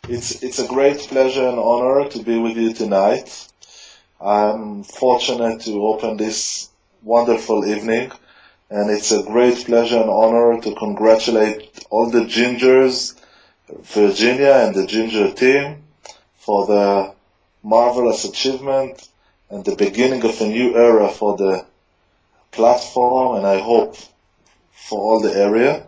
It's a great pleasure and honor to be with you tonight. I'm fortunate to open this wonderful evening, and it's a great pleasure and honor to congratulate all the Gingers, Virginia and the Ginger team, for the marvelous achievement and the beginning of a new era for the platform, and I hope for all the area.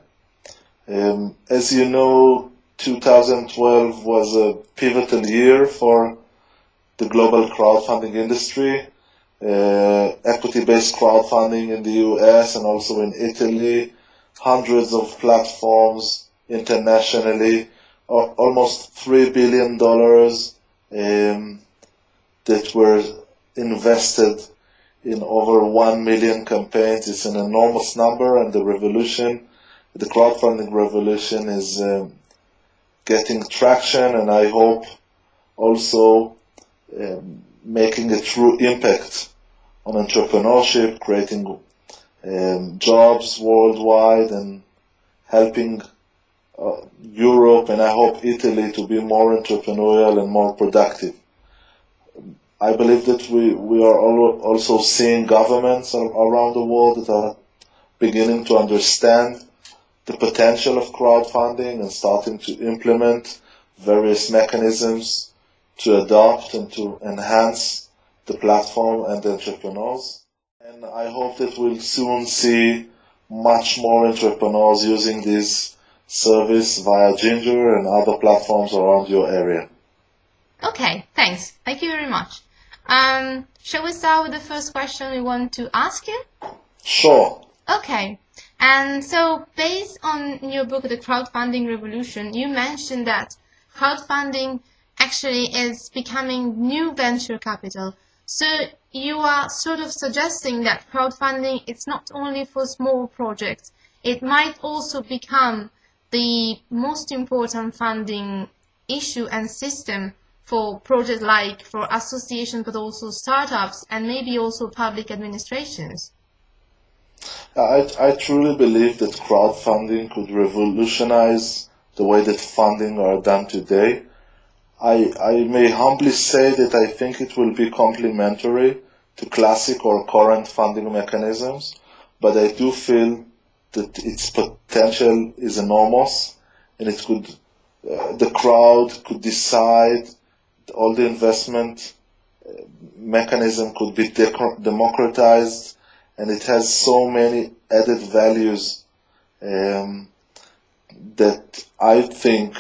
As you know, 2012 was a pivotal year for the global crowdfunding industry. Equity-based crowdfunding in the US and also in Italy, hundreds of platforms internationally, almost $3 billion that were invested in over 1 million campaigns. It's an enormous number, and the crowdfunding revolution is getting traction, and I hope also making a true impact on entrepreneurship, creating jobs worldwide, and helping Europe and I hope Italy to be more entrepreneurial and more productive. I believe that we are also seeing governments around the world that are beginning to understand the potential of crowdfunding and starting to implement various mechanisms to adopt and to enhance the platform and the entrepreneurs. And I hope that we'll soon see much more entrepreneurs using this service via Ginger and other platforms around your area. Okay, thanks. Thank you very much. Shall we start with the first question we want to ask you? Sure. Okay. And so, based on your book, The Crowdfunding Revolution, you mentioned that crowdfunding actually is becoming new venture capital. So, you are sort of suggesting that crowdfunding is not only for small projects, it might also become the most important funding issue and system for projects like for associations, but also startups and maybe also public administrations. I truly believe that crowdfunding could revolutionize the way that funding are done today. I may humbly say that I think it will be complementary to classic or current funding mechanisms, but I do feel that its potential is enormous, and it could, the crowd could decide, all the investment mechanism could be democratized, and it has so many added values that I think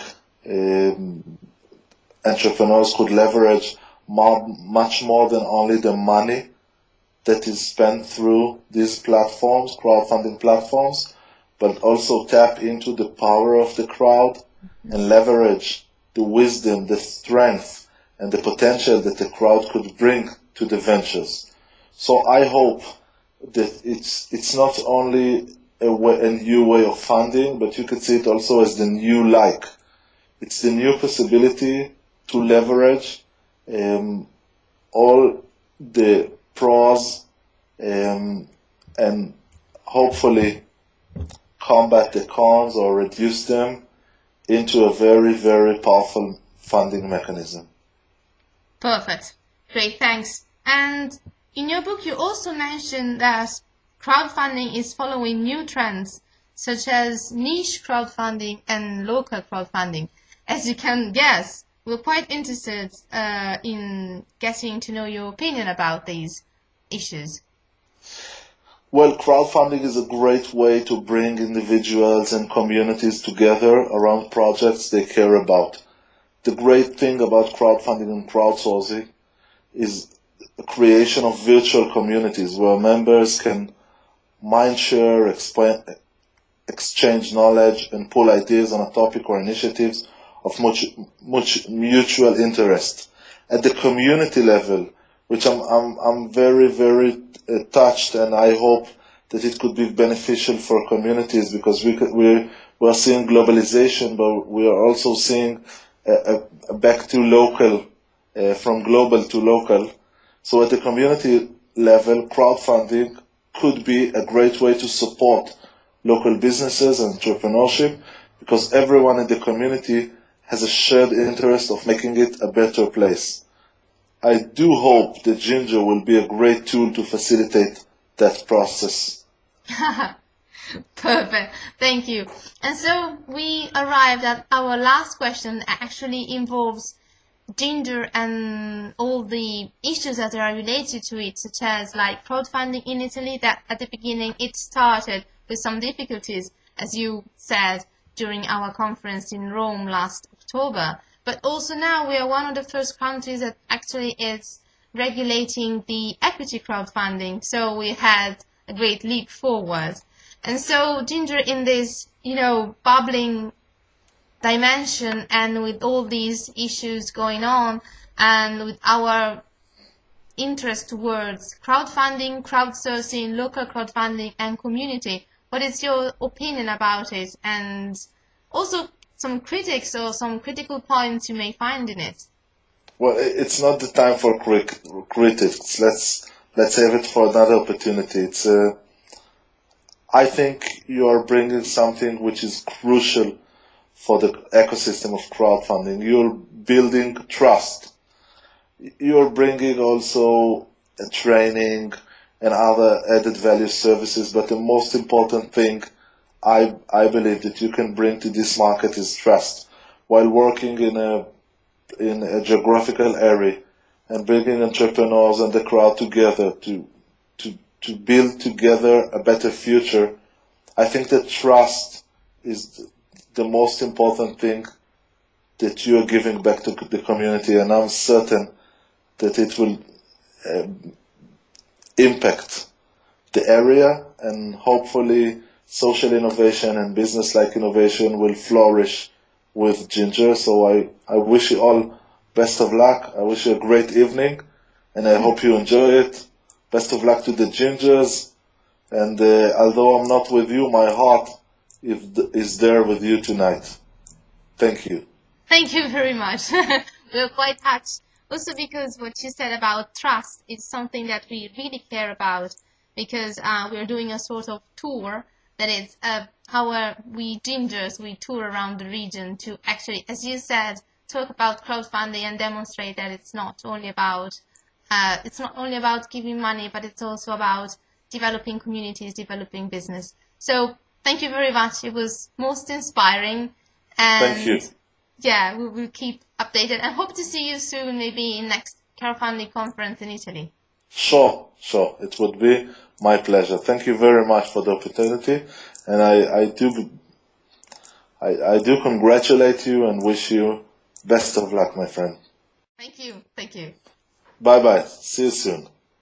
entrepreneurs could leverage much more than only the money that is spent through these platforms, crowdfunding platforms, but also tap into the power of the crowd and leverage the wisdom, the strength, and the potential that the crowd could bring to the ventures. So I hope that it's not only a new way of funding, but you could see it also as the new like. It's the new possibility to leverage all the pros and hopefully combat the cons or reduce them into a very, very powerful funding mechanism. Perfect. Great, thanks. And in your book, you also mentioned that crowdfunding is following new trends, such as niche crowdfunding and local crowdfunding. As you can guess, we're quite interested in getting to know your opinion about these issues. Well, crowdfunding is a great way to bring individuals and communities together around projects they care about. The great thing about crowdfunding and crowdsourcing is the creation of virtual communities where members can mindshare, exchange knowledge, and pull ideas on a topic or initiatives of much mutual interest. At the community level, which I'm very, very touched, and I hope that it could be beneficial for communities, because we're seeing globalization, but we are also seeing back to local, from global to local. So at the community level, crowdfunding could be a great way to support local businesses and entrepreneurship, because everyone in the community has a shared interest of making it a better place. I do hope that Ginger will be a great tool to facilitate that process. Perfect. Thank you. And so we arrived at our last question that actually involves Ginger and all the issues that are related to it, such as like crowdfunding in Italy, that at the beginning it started with some difficulties, as you said during our conference in Rome last October. But also now we are one of the first countries that actually is regulating the equity crowdfunding. So we had a great leap forward. And so, Ginger, in this, bubbling dimension and with all these issues going on and with our interest towards crowdfunding, crowdsourcing, local crowdfunding and community, what is your opinion about it? And also some critics or some critical points you may find in it. Well, it's not the time for critics. Let's save it for another opportunity. I think you are bringing something which is crucial for the ecosystem of crowdfunding. You're building trust. You're bringing also a training and other added value services, but the most important thing I believe that you can bring to this market is trust. While working in a geographical area and bringing entrepreneurs and the crowd together to build together a better future, I think that trust is the most important thing that you are giving back to the community, and I'm certain that it will impact the area, and hopefully social innovation and business-like innovation will flourish with Ginger. So I wish you all best of luck. I wish you a great evening, and I hope you enjoy it. Best of luck to the Gingers, and although I'm not with you, my heart is there with you tonight. Thank you. Thank you very much. We're quite touched. Also because what you said about trust is something that we really care about, because we're doing a sort of tour that is how we Gingers, we tour around the region to actually, as you said, talk about crowdfunding and demonstrate that it's not only about giving money, but it's also about developing communities, developing business. So thank you very much. It was most inspiring. And thank you. Yeah, we will keep updated and hope to see you soon, maybe in next crowdfunding conference in Italy. Sure. It would be my pleasure. Thank you very much for the opportunity, and I do congratulate you and wish you best of luck, my friend. Thank you. Bye-bye. See you soon.